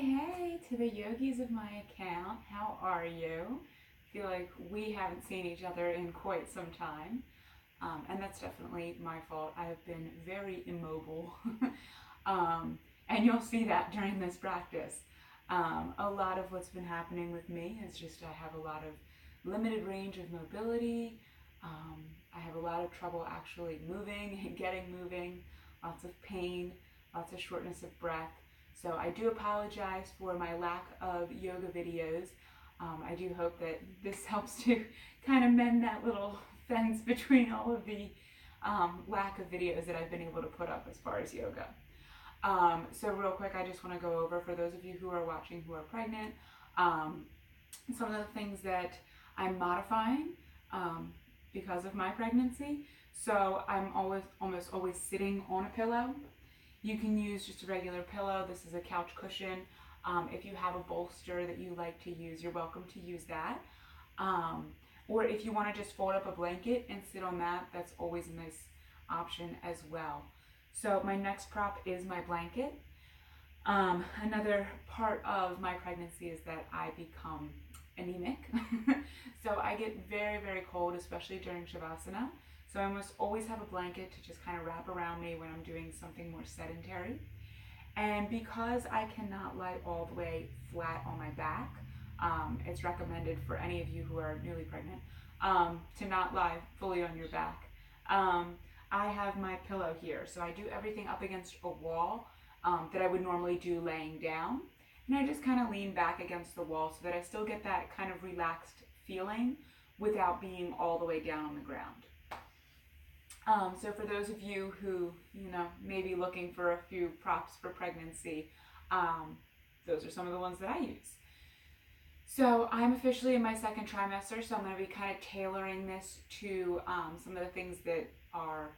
Hey to the yogis of my account. How are you? I feel like we haven't seen each other in quite some time. And that's definitely my fault. I have been very immobile. And you'll see that during this practice. A lot of what's been happening with me is just I have a lot of limited range of mobility. I have a lot of trouble actually moving and getting moving, lots of pain, lots of shortness of breath. So I do apologize for my lack of yoga videos. I do hope that this helps to kind of mend that little fence between all of the lack of videos that I've been able to put up as far as yoga. So real quick, I just want to go over, for those of you who are watching who are pregnant, some of the things that I'm modifying because of my pregnancy. So I'm almost always sitting on a pillow. You can use just a regular pillow. This is a couch cushion. If you have a bolster that you like to use, you're welcome to use that. Or if you want to just fold up a blanket and sit on that, that's always a nice option as well. So my next prop is my blanket. Another part of my pregnancy is that I become anemic. So I get very, very cold, especially during Shavasana. So I almost always have a blanket to just kind of wrap around me when I'm doing something more sedentary. And because I cannot lie all the way flat on my back, it's recommended for any of you who are newly pregnant to not lie fully on your back. I have my pillow here, so I do everything up against a wall that I would normally do laying down. And I just kind of lean back against the wall so that I still get that kind of relaxed feeling without being all the way down on the ground. So for those of you who, may be looking for a few props for pregnancy, those are some of the ones that I use. So I'm officially in my second trimester, so I'm going to be kind of tailoring this to some of the things that are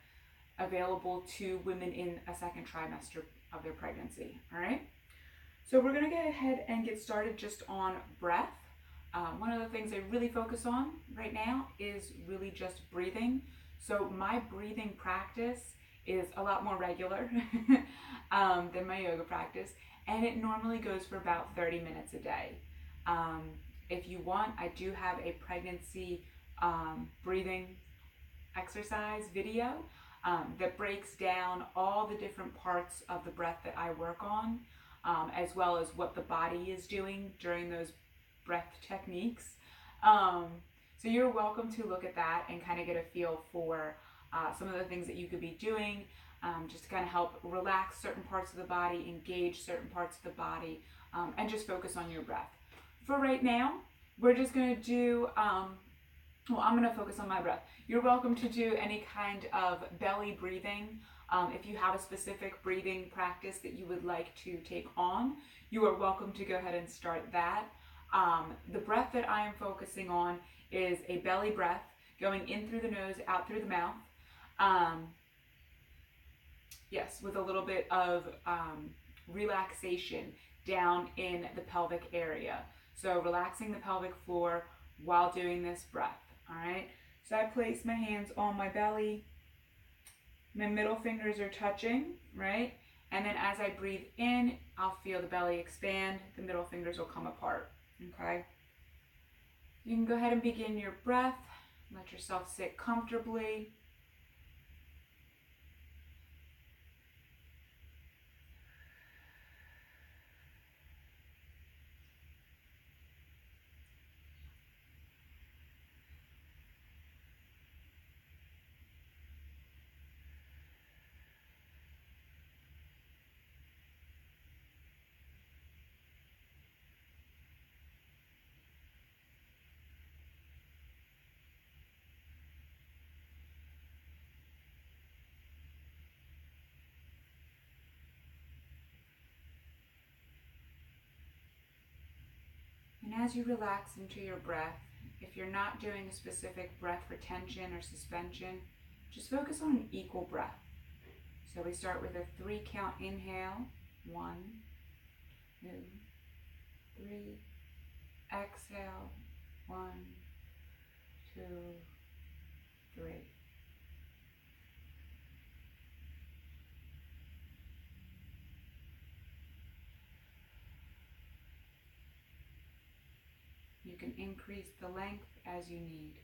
available to women in a second trimester of their pregnancy. All right. So we're going to go ahead and get started just on breath. One of the things I really focus on right now is really just breathing. So my breathing practice is a lot more regular than my yoga practice, and it normally goes for about 30 minutes a day. If you want, I do have a pregnancy breathing exercise video that breaks down all the different parts of the breath that I work on, as well as what the body is doing during those breath techniques. So you're welcome to look at that and kind of get a feel for some of the things that you could be doing just to kind of help relax certain parts of the body, engage certain parts of the body, and just focus on your breath. For right now, we're just going to do, I'm going to focus on my breath. You're welcome to do any kind of belly breathing. If you have a specific breathing practice that you would like to take on, you are welcome to go ahead and start that. The breath that I am focusing on is a belly breath going in through the nose, out through the mouth. Yes, with a little bit of relaxation down in the pelvic area. So relaxing the pelvic floor while doing this breath. All right. So I place my hands on my belly. My middle fingers are touching, right? And then as I breathe in, I'll feel the belly expand. The middle fingers will come apart. Okay. You can go ahead and begin your breath. Let yourself sit comfortably. And as you relax into your breath, if you're not doing a specific breath retention or suspension, just focus on an equal breath. So we start with a 3 count inhale. 1, 2, 3. Exhale. 1, 2, 3. You can increase the length as you need.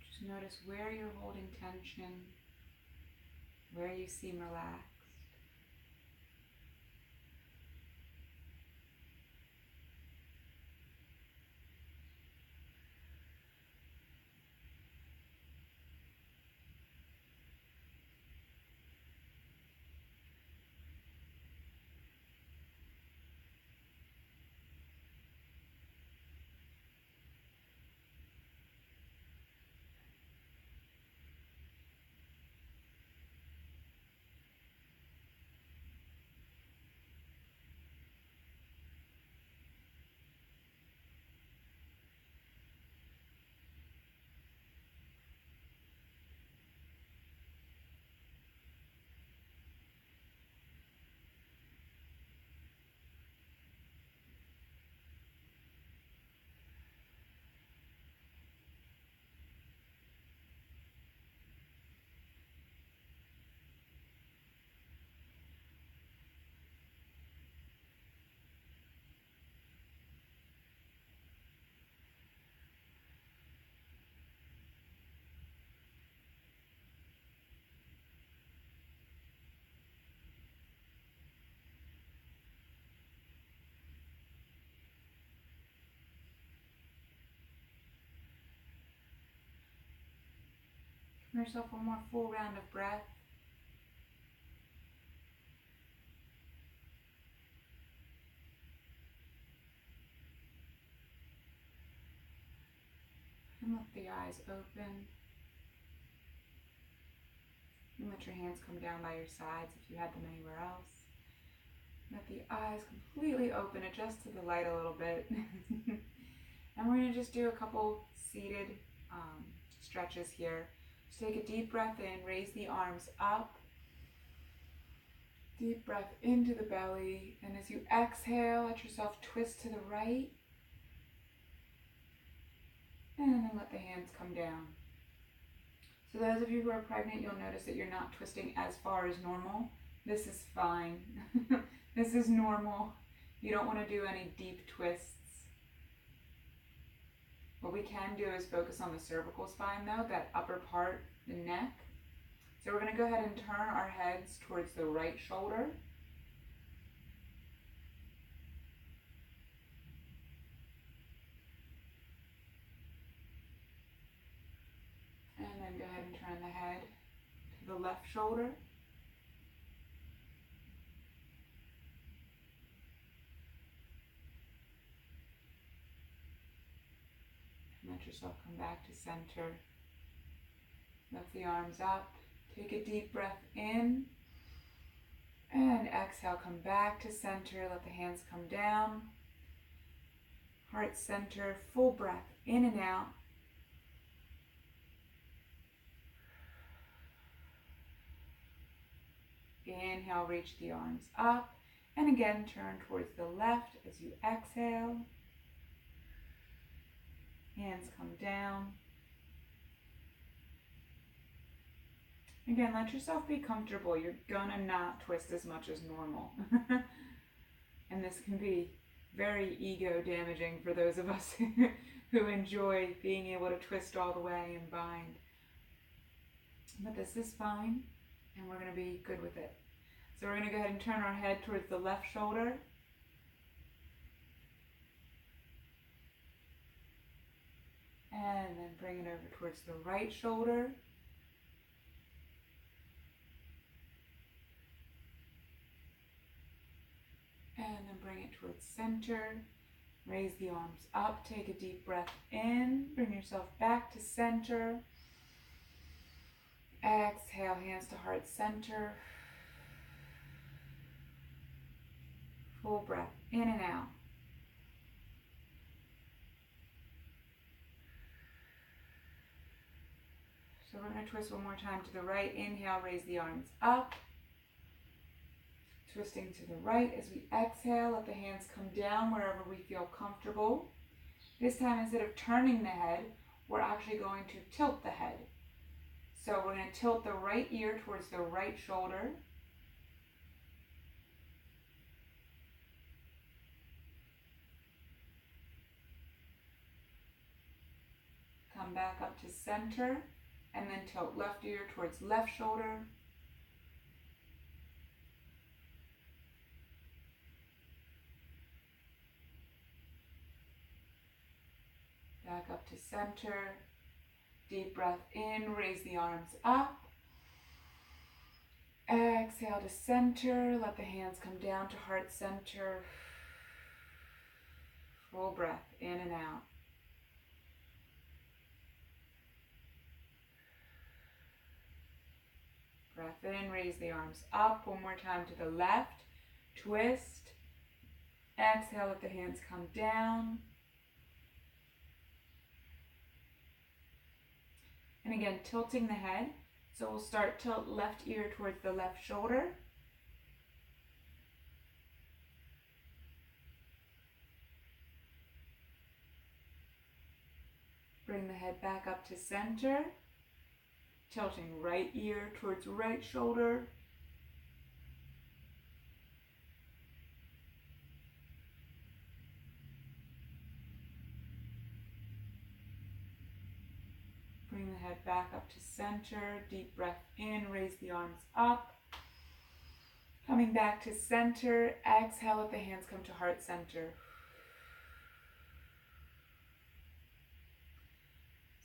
Just notice where you're holding tension, where you seem relaxed. Give yourself one more full round of breath. And let the eyes open. And let your hands come down by your sides if you had them anywhere else. Let the eyes completely open, adjust to the light a little bit. And we're going to just do a couple seated stretches here. Just take a deep breath in, raise the arms up. Deep breath into the belly. And as you exhale, let yourself twist to the right. And then let the hands come down. So those of you who are pregnant, you'll notice that you're not twisting as far as normal. This is fine. This is normal. You don't want to do any deep twists. What we can do is focus on the cervical spine though, that upper part, the neck. So we're going to go ahead and turn our heads towards the right shoulder. And then go ahead and turn the head to the left shoulder. Let yourself come back to center. Lift the arms up. Take a deep breath in. And exhale, come back to center. Let the hands come down. Heart center, full breath in and out. Inhale, reach the arms up. And again, turn towards the left as you exhale. Hands come down. Again, let yourself be comfortable. You're gonna not twist as much as normal. And this can be very ego damaging for those of us who enjoy being able to twist all the way and bind. But this is fine, and we're gonna be good with it. So we're gonna go ahead and turn our head towards the left shoulder. And then bring it over towards the right shoulder. And then bring it towards center. Raise the arms up. Take a deep breath in. Bring yourself back to center. Exhale, hands to heart center. Full breath in and out. So we're going to twist one more time to the right. Inhale, raise the arms up. Twisting to the right as we exhale, let the hands come down wherever we feel comfortable. This time, instead of turning the head, we're actually going to tilt the head. So we're going to tilt the right ear towards the right shoulder. Come back up to center, and then tilt left ear towards left shoulder. Back up to center. Deep breath in, raise the arms up. Exhale to center, let the hands come down to heart center. Full breath in and out. Breath in, raise the arms up. One more time to the left. Twist. Exhale, let the hands come down. And again, tilting the head. So we'll start tilt left ear towards the left shoulder. Bring the head back up to center. Tilting right ear towards right shoulder. Bring the head back up to center. Deep breath in, raise the arms up. Coming back to center. Exhale, let the hands come to heart center.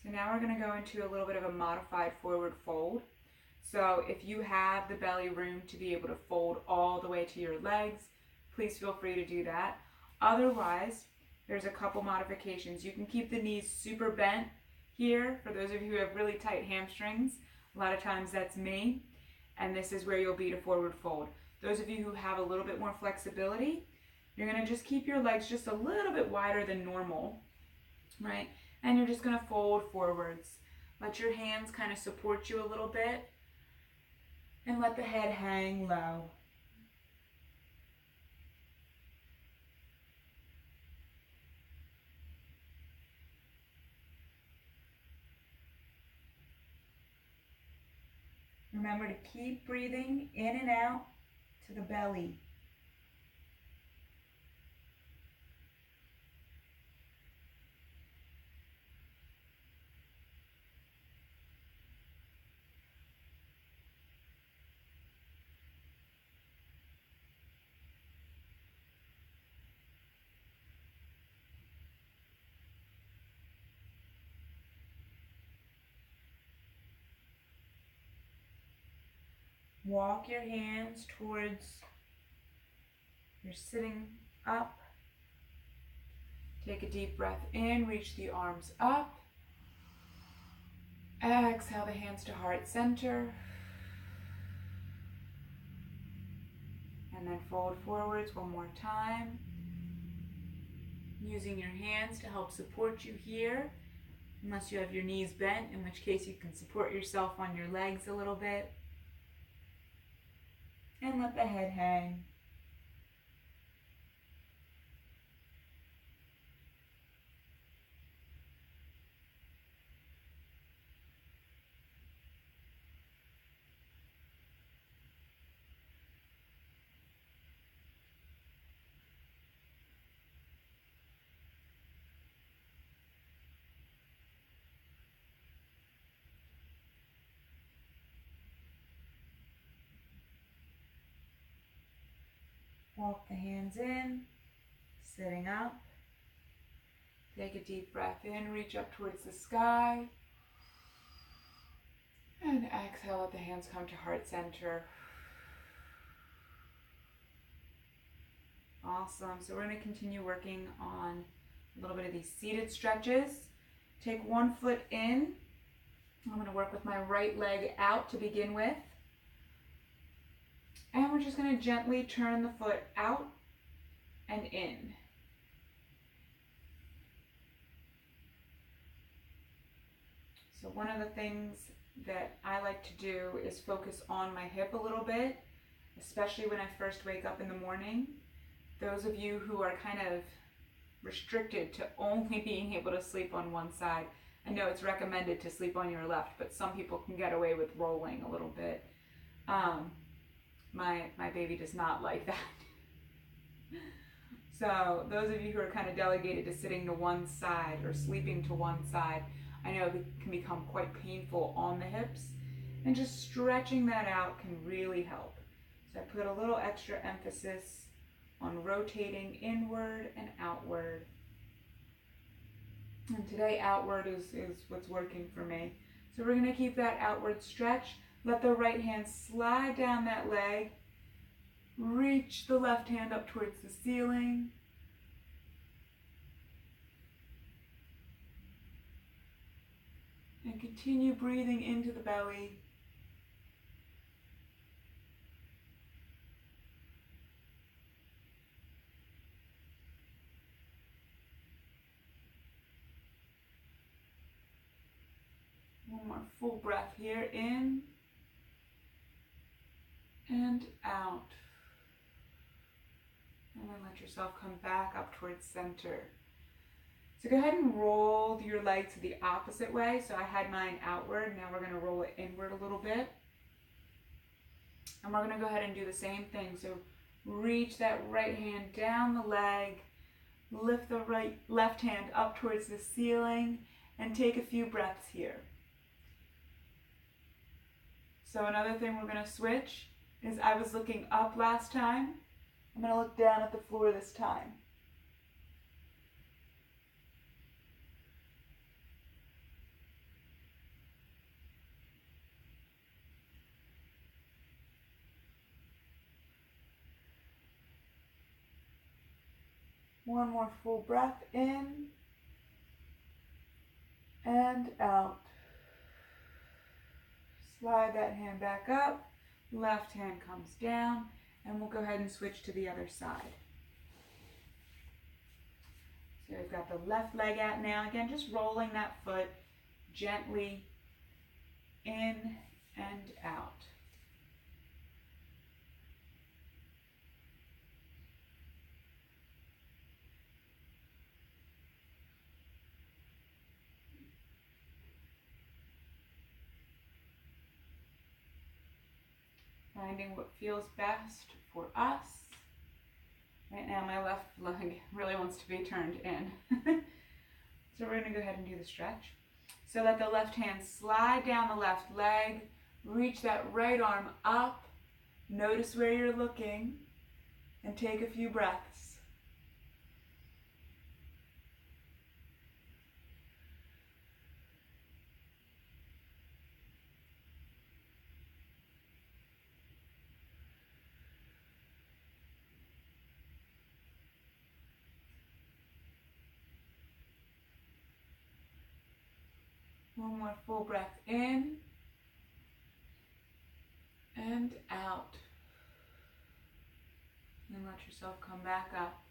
So now we're going to go into a little bit of a modified forward fold. So if you have the belly room to be able to fold all the way to your legs, please feel free to do that. Otherwise, there's a couple modifications. You can keep the knees super bent here. For those of you who have really tight hamstrings, a lot of times that's me. And this is where you'll be to forward fold. Those of you who have a little bit more flexibility, you're going to just keep your legs just a little bit wider than normal, right? And you're just going to fold forwards. Let your hands kind of support you a little bit. And let the head hang low. Remember to keep breathing in and out to the belly. Walk your hands towards your sitting up. Take a deep breath in, reach the arms up. Exhale the hands to heart center. And then fold forwards one more time. Using your hands to help support you here, unless you have your knees bent, in which case you can support yourself on your legs a little bit. And let the head hang. Walk the hands in, sitting up. Take a deep breath in, reach up towards the sky. And exhale, let the hands come to heart center. Awesome. So we're going to continue working on a little bit of these seated stretches. Take one foot in. I'm going to work with my right leg out to begin with. And we're just going to gently turn the foot out and in. So one of the things that I like to do is focus on my hip a little bit, especially when I first wake up in the morning. Those of you who are kind of restricted to only being able to sleep on one side, I know it's recommended to sleep on your left, but some people can get away with rolling a little bit. My baby does not like that. So those of you who are kind of delegated to sitting to one side or sleeping to one side, I know it can become quite painful on the hips, and just stretching that out can really help. So I put a little extra emphasis on rotating inward and outward. And today outward is what's working for me. So we're going to keep that outward stretch. Let the right hand slide down that leg. Reach the left hand up towards the ceiling. And continue breathing into the belly. One more full breath here, in and out. And then let yourself come back up towards center. So go ahead and roll your leg to the opposite way. So I had mine outward, now we're going to roll it inward a little bit. And we're going to go ahead and do the same thing. So reach that right hand down the leg, lift the left hand up towards the ceiling, and take a few breaths here. So another thing we're going to switch is I was looking up last time. I'm going to look down at the floor this time. One more full breath in and out. Slide that hand back up, left hand comes down, and we'll go ahead and switch to the other side. So we've got the left leg out now. Again, just rolling that foot gently in and out. Finding what feels best for us. Right now my left leg really wants to be turned in. So we're going to go ahead and do the stretch. So let the left hand slide down the left leg, reach that right arm up, notice where you're looking, and take a few breaths. One more full breath in and out. And let yourself come back up.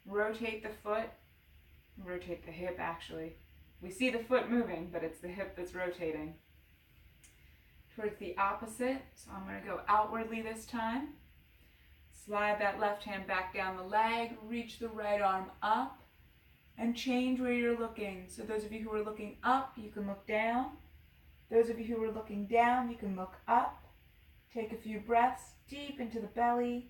Rotate the foot, rotate the hip actually. We see the foot moving, but it's the hip that's rotating. Towards the opposite, so I'm going to go outwardly this time. Slide that left hand back down the leg, reach the right arm up, and change where you're looking. So those of you who are looking up, you can look down. Those of you who are looking down, you can look up. Take a few breaths deep into the belly.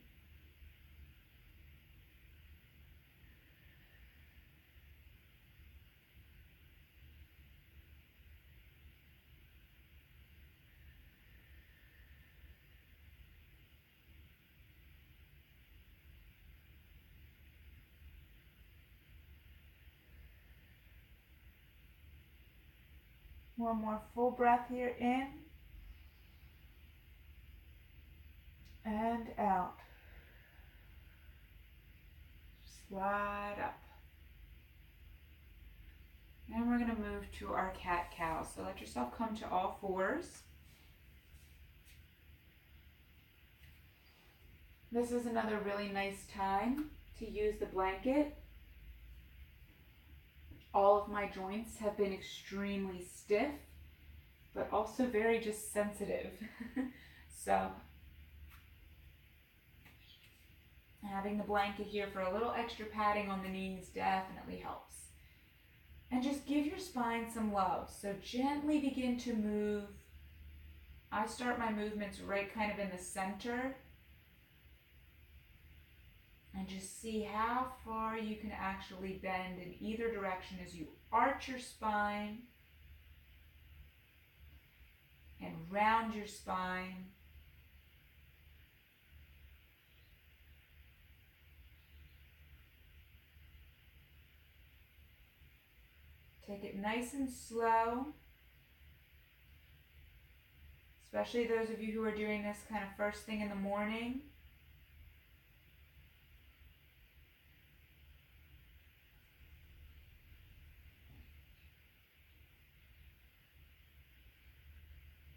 One more full breath here, in and out. wide up. And we're going to move to our cat-cow. So let yourself come to all fours. This is another really nice time to use the blanket. All of my joints have been extremely stiff, but also very just sensitive. So having the blanket here for a little extra padding on the knees definitely helps. And just give your spine some love. So gently begin to move. I start my movements right kind of in the center. And just see how far you can actually bend in either direction as you arch your spine and round your spine. Take it nice and slow, especially those of you who are doing this kind of first thing in the morning.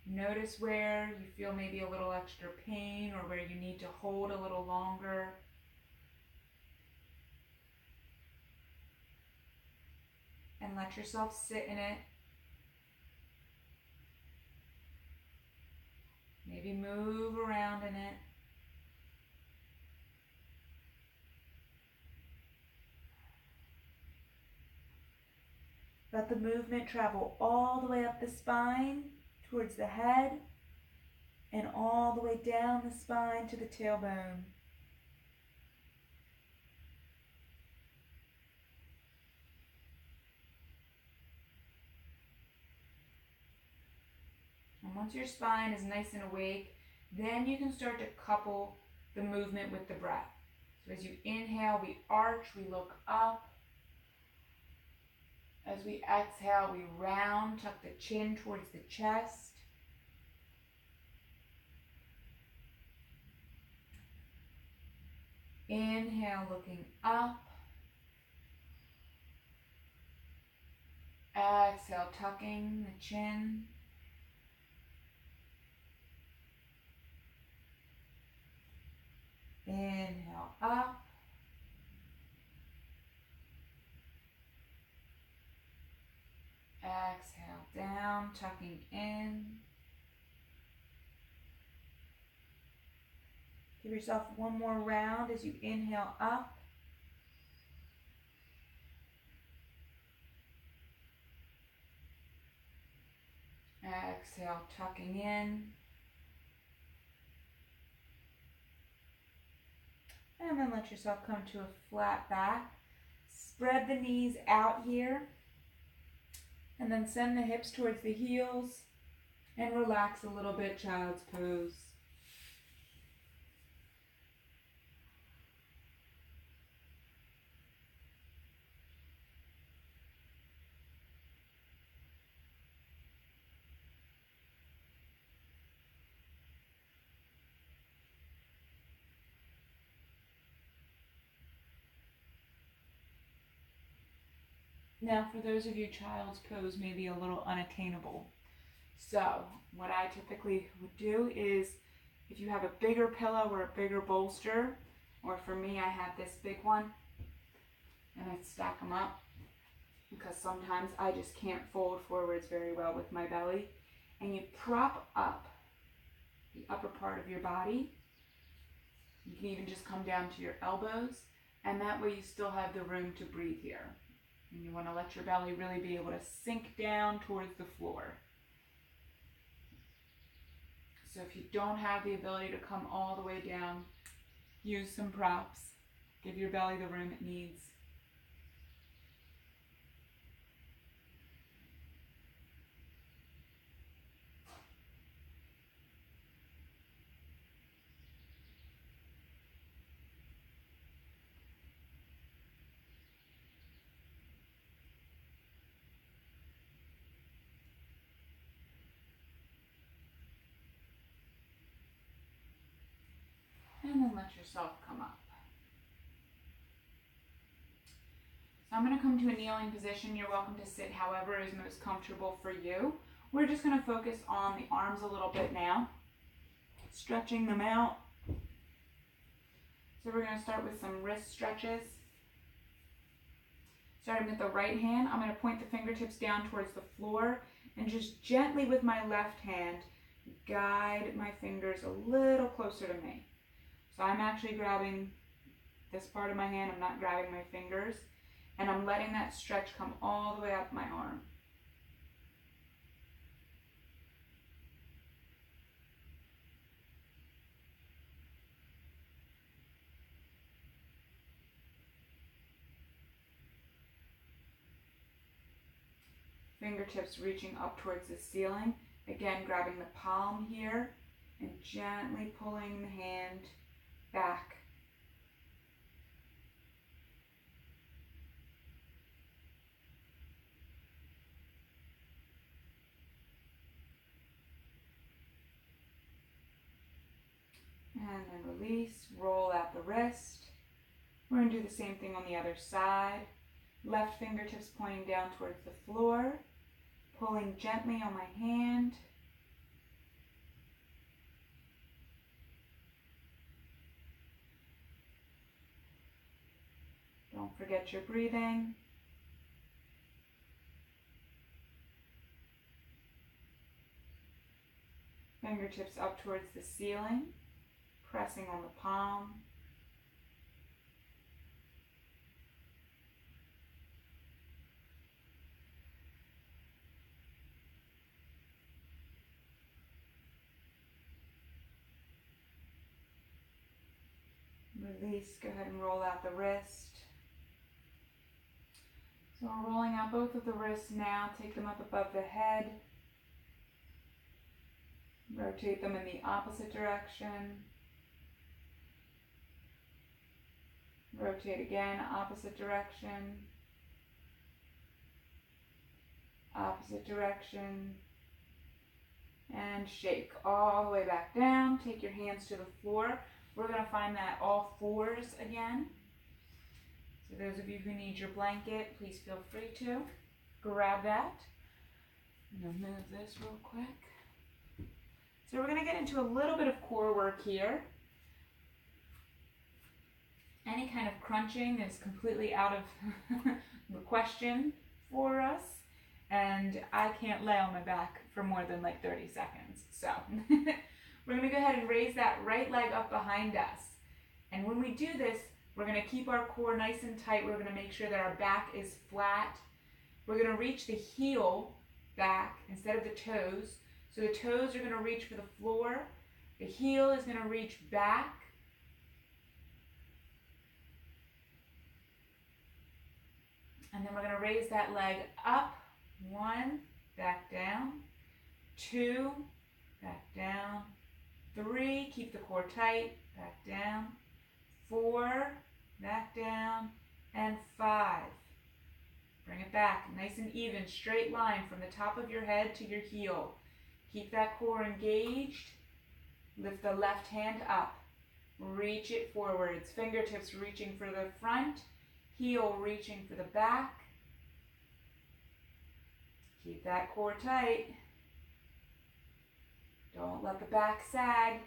Notice where you feel maybe a little extra pain or where you need to hold a little longer. And let yourself sit in it. Maybe move around in it. Let the movement travel all the way up the spine towards the head and all the way down the spine to the tailbone. And once your spine is nice and awake, then you can start to couple the movement with the breath. So as you inhale, we arch, we look up. As we exhale, we round, tuck the chin towards the chest. Inhale, looking up. Exhale, tucking the chin. Inhale, up. Exhale, down, tucking in. Give yourself one more round as you inhale up. Exhale, tucking in. And then let yourself come to a flat back. Spread the knees out here. And then send the hips towards the heels. And relax a little bit, child's pose. Now, for those of you, child's pose may be a little unattainable. So, what I typically would do is, if you have a bigger pillow or a bigger bolster, or for me, I have this big one, and I stack them up, because sometimes I just can't fold forwards very well with my belly, and you prop up the upper part of your body. You can even just come down to your elbows, and that way you still have the room to breathe here. And you want to let your belly really be able to sink down towards the floor. So if you don't have the ability to come all the way down, use some props. Give your belly the room it needs. And then let yourself come up. I'm going to come to a kneeling position. You're welcome to sit however is most comfortable for you. We're just going to focus on the arms a little bit now, stretching them out. So we're going to start with some wrist stretches. Starting with the right hand, I'm going to point the fingertips down towards the floor and just gently with my left hand guide my fingers a little closer to me. So I'm actually grabbing this part of my hand, I'm not grabbing my fingers, and I'm letting that stretch come all the way up my arm. Fingertips reaching up towards the ceiling. Again, grabbing the palm here and gently pulling the hand back. And then release, roll out the wrist. We're going to do the same thing on the other side. Left fingertips pointing down towards the floor, pulling gently on my hand. Don't forget your breathing. Fingertips up towards the ceiling, pressing on the palm. Release, go ahead and roll out the wrist. So we're rolling out both of the wrists now, take them up above the head. Rotate them in the opposite direction. Rotate again, opposite direction. Opposite direction. And shake all the way back down. Take your hands to the floor. We're going to find that all fours again. So those of you who need your blanket, please feel free to grab that. I'm going to move this real quick. So we're going to get into a little bit of core work here. Any kind of crunching is completely out of the question for us. And I can't lay on my back for more than like 30 seconds. So we're going to go ahead and raise that right leg up behind us. And when we do this, we're going to keep our core nice and tight. We're going to make sure that our back is flat. We're going to reach the heel back instead of the toes. So the toes are going to reach for the floor. The heel is going to reach back. And then we're going to raise that leg up. 1, back down. 2, back down. 3, keep the core tight, back down. 4, back down. And 5. Bring it back, nice and even, straight line from the top of your head to your heel. Keep that core engaged. Lift the left hand up. Reach it forwards. Fingertips reaching for the front. Heel reaching for the back. Keep that core tight. Don't let the back sag.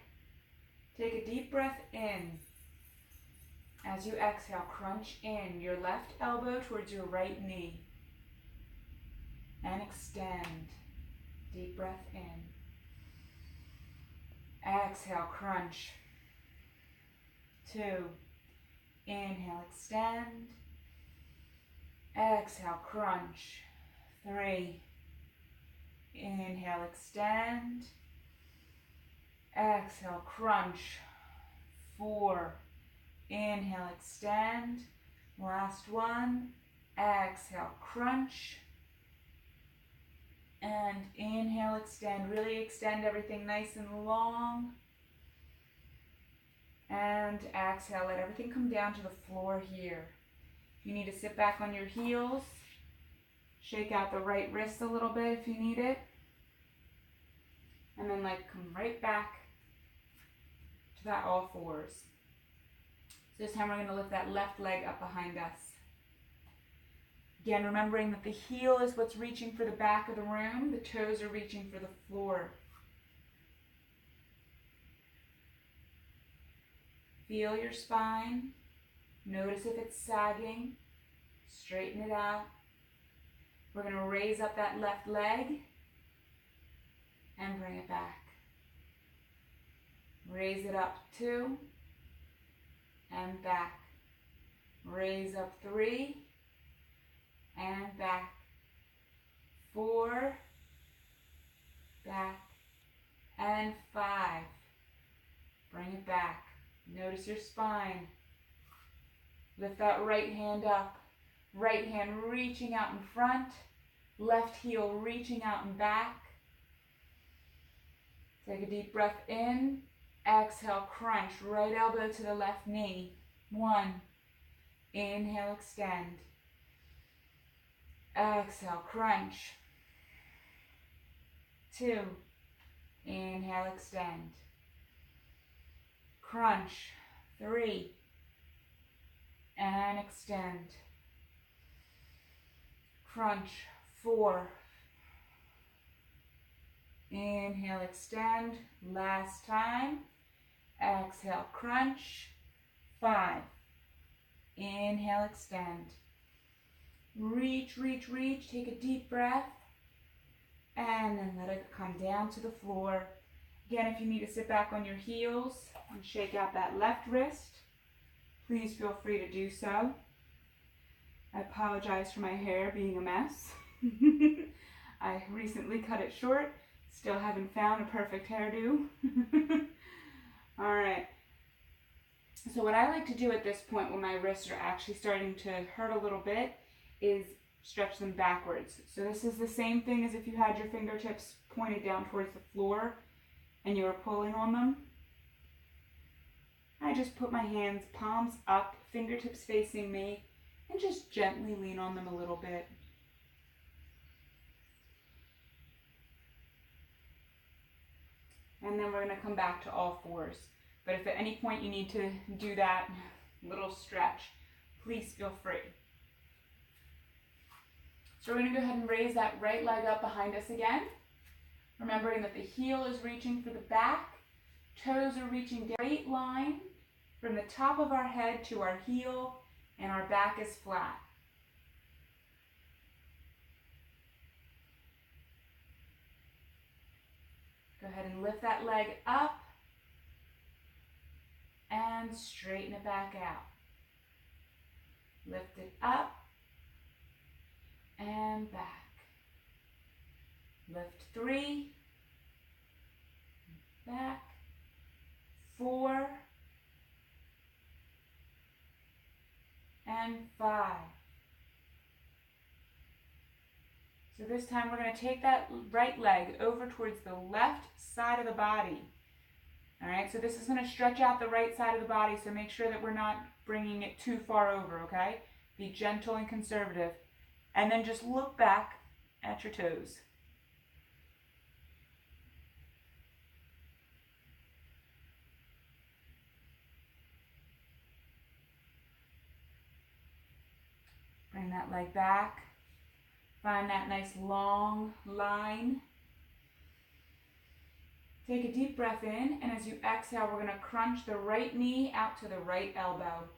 Take a deep breath in. As you exhale, crunch in your left elbow towards your right knee. And extend. Deep breath in. Exhale, crunch. 2. Inhale, extend. Exhale, crunch. 3. Inhale, extend. Exhale, crunch. 4. Inhale, extend. Last one. Exhale, crunch. And inhale, extend. Really extend everything nice and long. And exhale, let everything come down to the floor here. If you need to sit back on your heels, shake out the right wrist a little bit if you need it. And then come right back to that all fours. So this time we're going to lift that left leg up behind us. Again, remembering that the heel is what's reaching for the back of the room, the toes are reaching for the floor. Feel your spine. Notice if it's sagging. Straighten it out. We're going to raise up that left leg and bring it back. Raise it up 2 and back. Raise up 3 and back. 4, back, and 5. Bring it back. Notice your spine. Lift that right hand up. Right hand reaching out in front. Left heel reaching out and back. Take a deep breath in. Exhale, crunch. Right elbow to the left knee. 1. Inhale, extend. Exhale, crunch. 2. Inhale, extend. Crunch. 3. And extend. Crunch. 4. Inhale, extend. Last time. Exhale, crunch. 5. Inhale, extend. Reach, reach, reach. Take a deep breath. And then let it come down to the floor. Again, if you need to sit back on your heels and shake out that left wrist, please feel free to do so. I apologize for my hair being a mess. I recently cut it short. Still haven't found a perfect hairdo. All right. So what I like to do at this point when my wrists are actually starting to hurt a little bit is stretch them backwards. So this is the same thing as if you had your fingertips pointed down towards the floor and you were pulling on them. I just put my hands palms up, fingertips facing me, and just gently lean on them a little bit. And then we're going to come back to all fours. But if at any point you need to do that little stretch, please feel free. So we're going to go ahead and raise that right leg up behind us again. Remembering that the heel is reaching for the back, toes are reaching straight line from the top of our head to our heel, and our back is flat. Go ahead and lift that leg up and straighten it back out. Lift it up and back. Lift 3, back, 4, and 5. So this time we're going to take that right leg over towards the left side of the body. All right, so this is going to stretch out the right side of the body, so make sure that we're not bringing it too far over, okay? Be gentle and conservative. And then just look back at your toes. Bring that leg back. Find that nice long line. Take a deep breath in, and as you exhale, we're going to crunch the right knee out to the right elbow.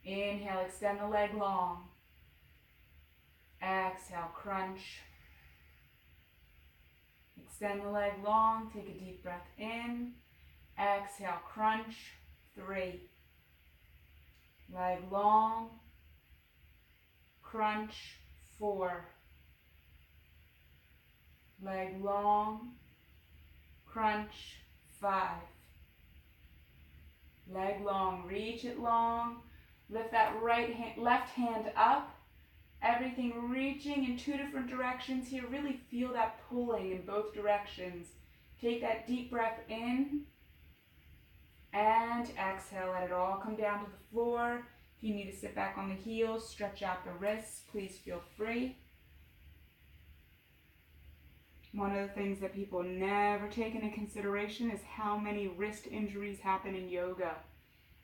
Inhale, extend the leg long. Exhale, crunch. Extend the leg long. Take a deep breath in. Exhale, crunch. 3. Leg long. Crunch. 4. Leg long. Crunch. 5. Leg long. Reach it long. Lift that left hand up. Everything reaching in 2 different directions here. Really feel that pulling in both directions. Take that deep breath in. And exhale. Let it all come down to the floor. If you need to sit back on the heels, stretch out the wrists, please feel free. One of the things that people never take into consideration is how many wrist injuries happen in yoga.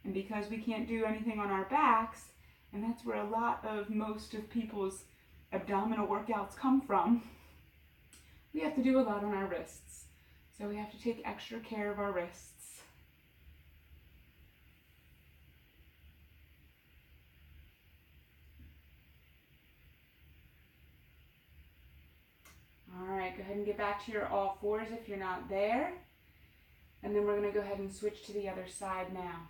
And because we can't do anything on our backs, and that's where a lot of most of people's abdominal workouts come from. We have to do a lot on our wrists, so we have to take extra care of our wrists. All right, go ahead and get back to your all fours if you're not there. And then we're going to go ahead and switch to the other side now.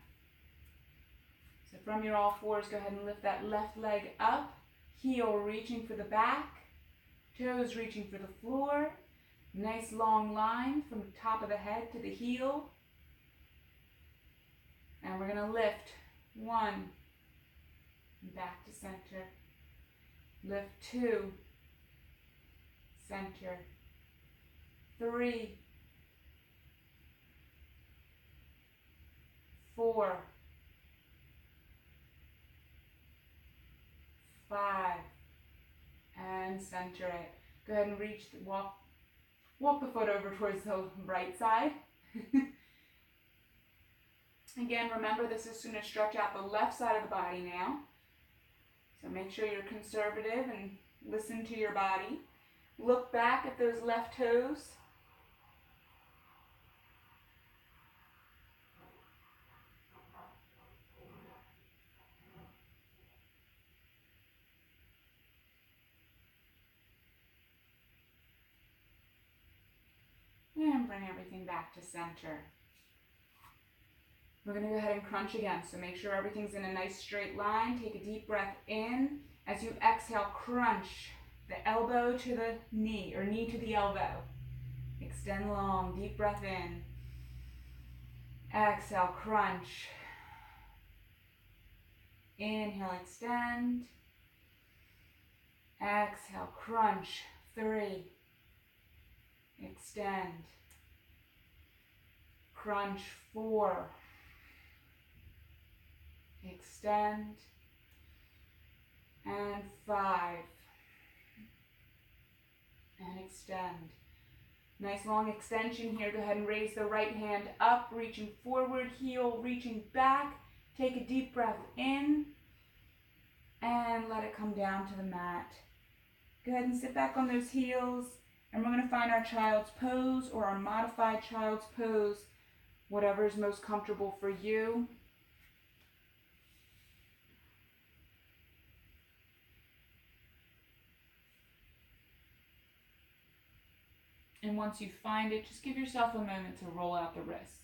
So from your all fours, go ahead and lift that left leg up, heel reaching for the back, toes reaching for the floor. Nice long line from the top of the head to the heel. And we're going to lift 1, back to center. Lift 2, center. 3, 4, 5, and center it. Go ahead and reach, walk the foot over towards the right side. Again, remember this is going to stretch out the left side of the body now. So make sure you're conservative and listen to your body. Look back at those left toes. And bring everything back to center. We're going to go ahead and crunch again, so make sure everything's in a nice straight line. Take a deep breath in. As you exhale, crunch the elbow to the knee, or knee to the elbow. Extend long, deep breath in. Exhale, crunch. Inhale, extend. Exhale, crunch. 3. Extend. Crunch. 4. Extend. And 5. And extend. Nice long extension here. Go ahead and raise the right hand up, reaching forward, heel reaching back. Take a deep breath in and let it come down to the mat. Go ahead and sit back on those heels, and we're going to find our child's pose or our modified child's pose, whatever is most comfortable for you. And once you find it, just give yourself a moment to roll out the wrists.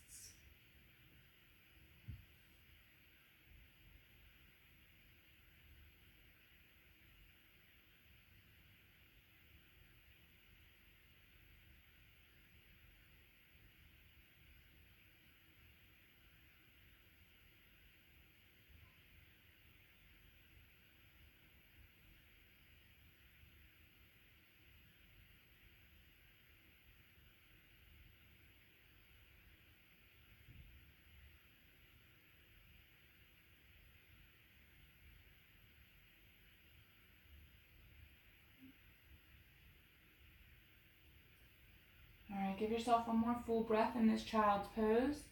All right, give yourself one more full breath in this child's pose,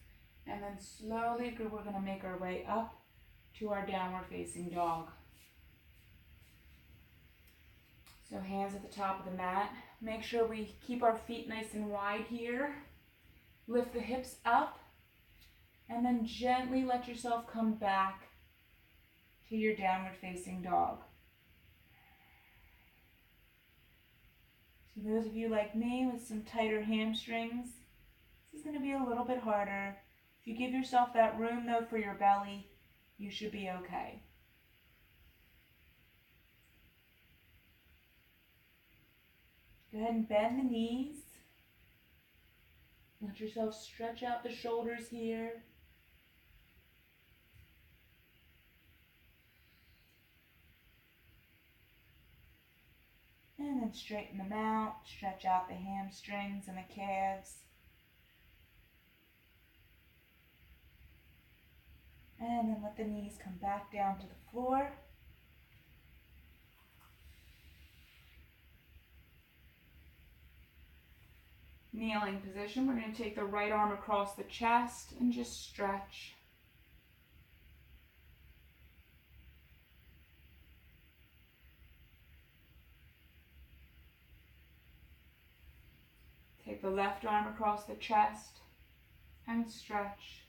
and then slowly we're going to make our way up to our downward facing dog. So hands at the top of the mat. Make sure we keep our feet nice and wide here. Lift the hips up, and then gently let yourself come back to your downward facing dog. So those of you like me with some tighter hamstrings, this is going to be a little bit harder. If you give yourself that room though for your belly, you should be okay. Go ahead and bend the knees. Let yourself stretch out the shoulders here. And then straighten them out, stretch out the hamstrings and the calves. And then let the knees come back down to the floor. Kneeling position, we're going to take the right arm across the chest and just stretch. Take the left arm across the chest and stretch.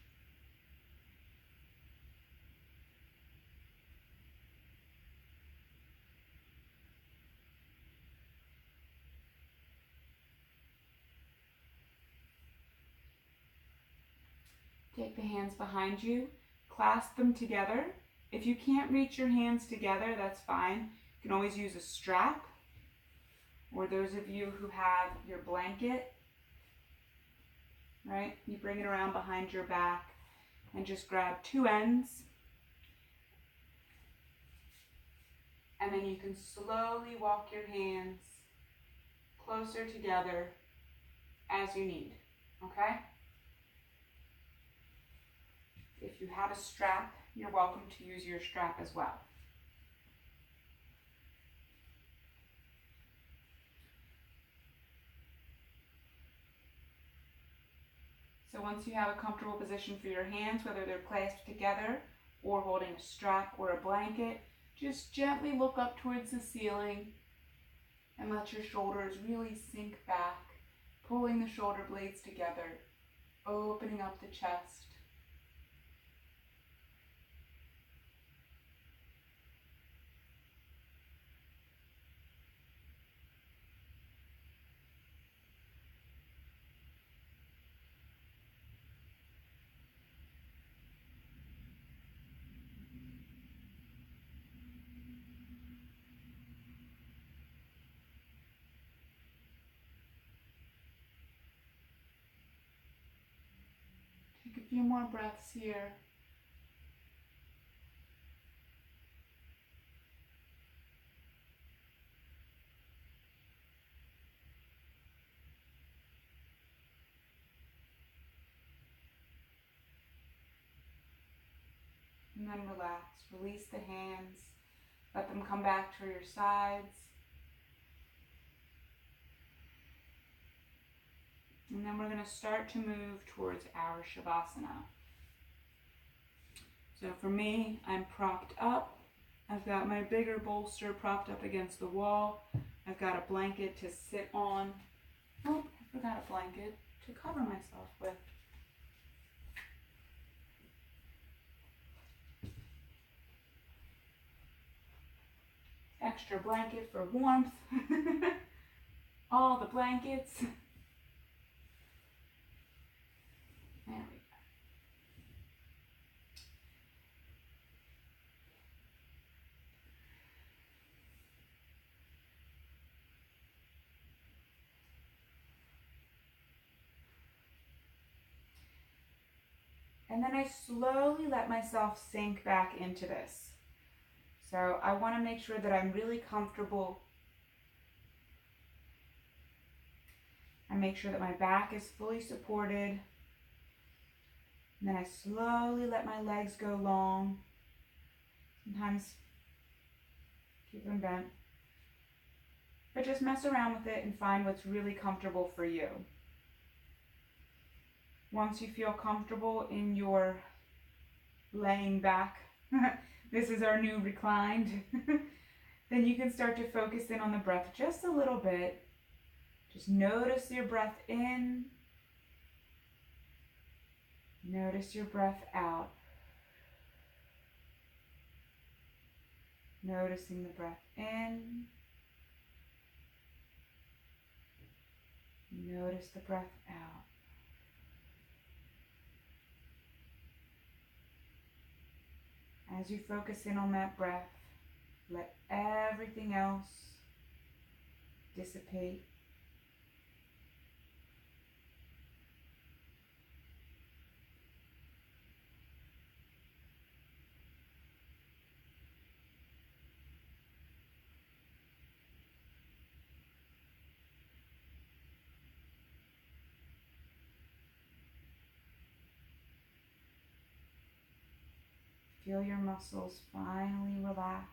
Take the hands behind you, clasp them together. If you can't reach your hands together, that's fine. You can always use a strap, or those of you who have your blanket, right? You bring it around behind your back and just grab two ends. And then you can slowly walk your hands closer together as you need, okay? If you have a strap, you're welcome to use your strap as well. So once you have a comfortable position for your hands, whether they're clasped together or holding a strap or a blanket, just gently look up towards the ceiling and let your shoulders really sink back, pulling the shoulder blades together, opening up the chest. Take a few more breaths here. And then relax. Release the hands. Let them come back to your sides. And then we're going to start to move towards our Shavasana. So for me, I'm propped up. I've got my bigger bolster propped up against the wall. I've got a blanket to sit on. Oh, I forgot a blanket to cover myself with. Extra blanket for warmth. All the blankets. There we go. And then I slowly let myself sink back into this. So I want to make sure that I'm really comfortable. I make sure that my back is fully supported. And then I slowly let my legs go long. Sometimes keep them bent. But just mess around with it and find what's really comfortable for you. Once you feel comfortable in your laying back, this is our new reclined, then you can start to focus in on the breath just a little bit. Just notice your breath in. Notice your breath out. Noticing the breath in. Notice the breath out. As you focus in on that breath, let everything else dissipate. Feel your muscles finally relax.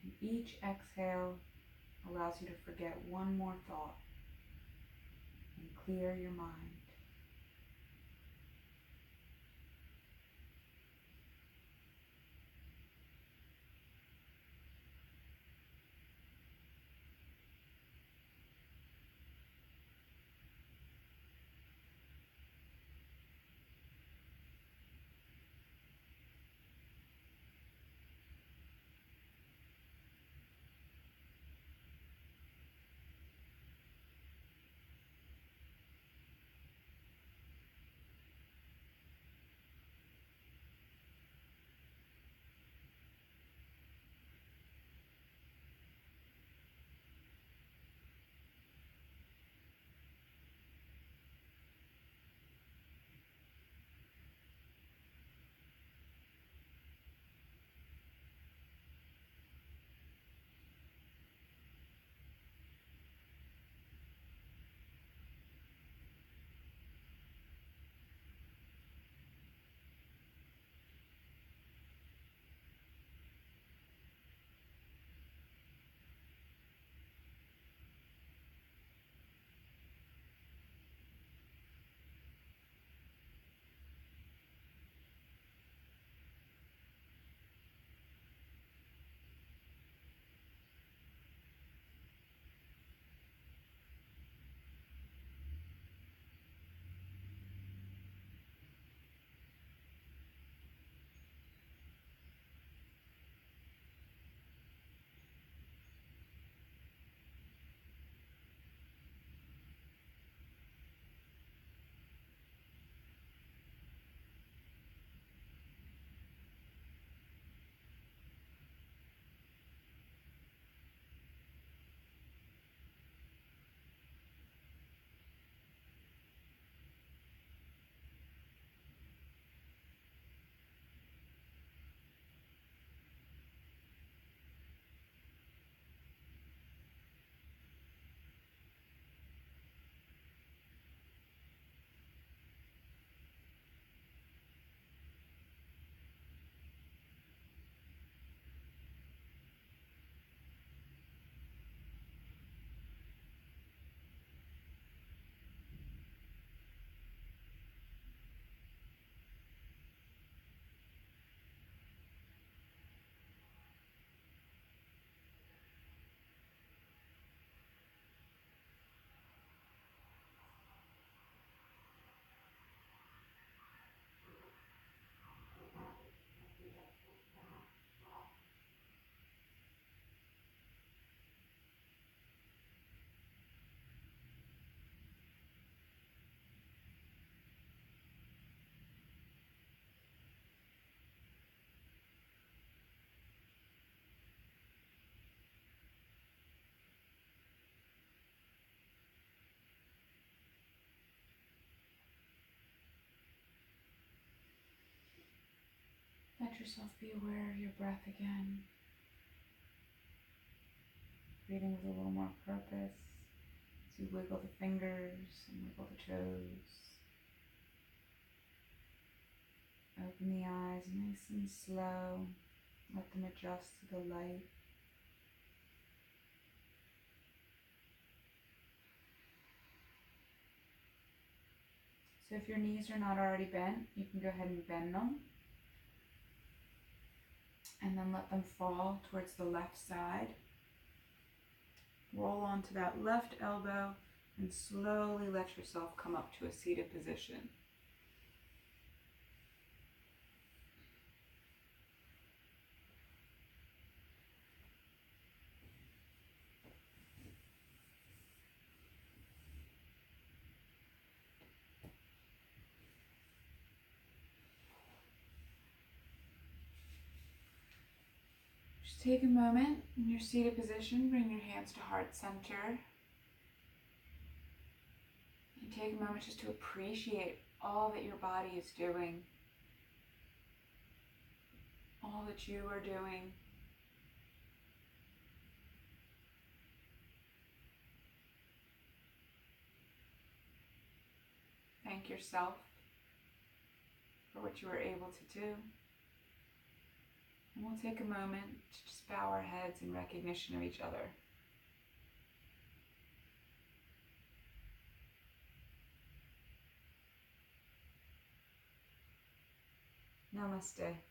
And each exhale allows you to forget one more thought. clear your mind. Let yourself be aware of your breath again. Breathing with a little more purpose as you wiggle the fingers and wiggle the toes. Open the eyes nice and slow. Let them adjust to the light. So if your knees are not already bent, you can go ahead and bend them. And then let them fall towards the left side. Roll onto that left elbow and slowly let yourself come up to a seated position. Just take a moment in your seated position, bring your hands to heart center. And take a moment just to appreciate all that your body is doing, all that you are doing. Thank yourself for what you were able to do. And we'll take a moment to just bow our heads in recognition of each other. Namaste.